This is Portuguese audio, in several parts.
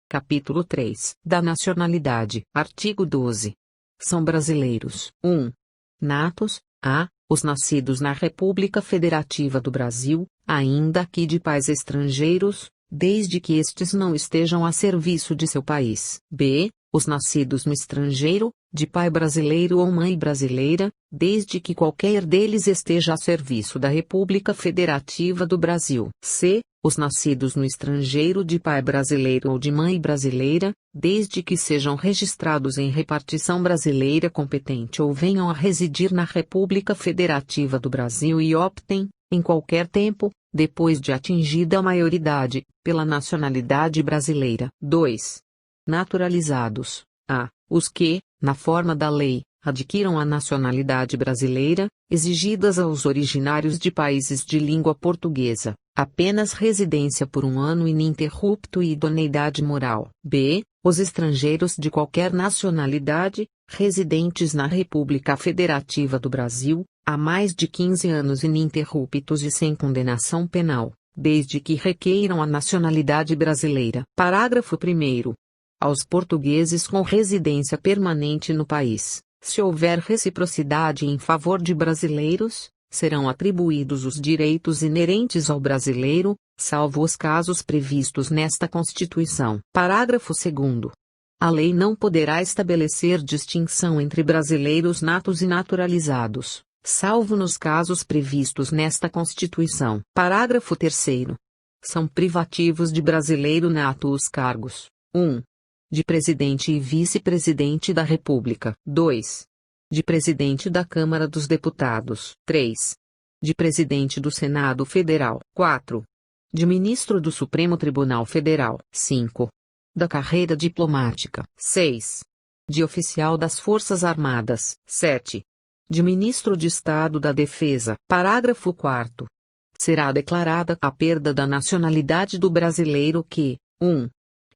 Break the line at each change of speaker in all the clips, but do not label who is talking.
Capítulo 3. Da nacionalidade. Artigo 12. São brasileiros. 1. Natos, a. Os nascidos na República Federativa do Brasil, ainda que de pais estrangeiros, desde que estes não estejam a serviço de seu país. B. Os nascidos no estrangeiro, de pai brasileiro ou mãe brasileira, desde que qualquer deles esteja a serviço da República Federativa do Brasil. C. Os nascidos no estrangeiro de pai brasileiro ou de mãe brasileira, desde que sejam registrados em repartição brasileira competente ou venham a residir na República Federativa do Brasil e optem, em qualquer tempo, depois de atingida a maioridade, pela nacionalidade brasileira. 2. Naturalizados. A. Os que, na forma da lei, adquiram a nacionalidade brasileira, exigidas aos originários de países de língua portuguesa, apenas residência por 1 ano ininterrupto e idoneidade moral. B. Os estrangeiros de qualquer nacionalidade, residentes na República Federativa do Brasil, há mais de 15 anos ininterruptos e sem condenação penal, desde que requeiram a nacionalidade brasileira. Parágrafo 1º. Aos portugueses com residência permanente no país, se houver reciprocidade em favor de brasileiros, serão atribuídos os direitos inerentes ao brasileiro, salvo os casos previstos nesta Constituição. Parágrafo 2º. A lei não poderá estabelecer distinção entre brasileiros natos e naturalizados, salvo nos casos previstos nesta Constituição. Parágrafo 3º. São privativos de brasileiro nato os cargos: 1. De Presidente e Vice-Presidente da República. 2. De Presidente da Câmara dos Deputados. 3. De Presidente do Senado Federal. 4. De Ministro do Supremo Tribunal Federal. 5. Da carreira diplomática. 6. De Oficial das Forças Armadas. 7. De Ministro de Estado da Defesa. Parágrafo 4º. Será declarada a perda da nacionalidade do brasileiro que, 1.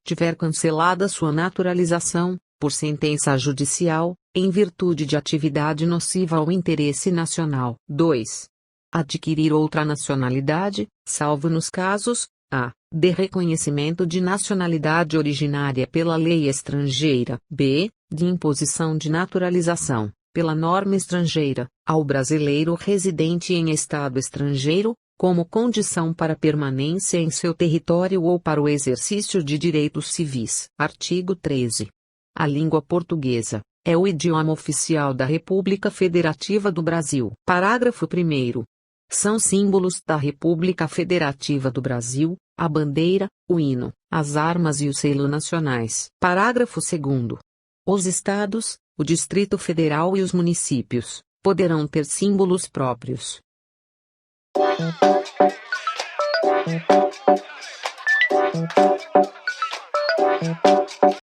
Tiver cancelada sua naturalização, por sentença judicial, em virtude de atividade nociva ao interesse nacional. 2. Adquirir outra nacionalidade, salvo nos casos: a. De reconhecimento de nacionalidade originária pela lei estrangeira. B. De imposição de naturalização, pela norma estrangeira, ao brasileiro residente em estado estrangeiro, como condição para permanência em seu território ou para o exercício de direitos civis. Artigo 13. A língua portuguesa é o idioma oficial da República Federativa do Brasil. Parágrafo 1º. São símbolos da República Federativa do Brasil, a bandeira, o hino, as armas e o selo nacionais. Parágrafo 2º. Os estados, o Distrito Federal e os municípios poderão ter símbolos próprios.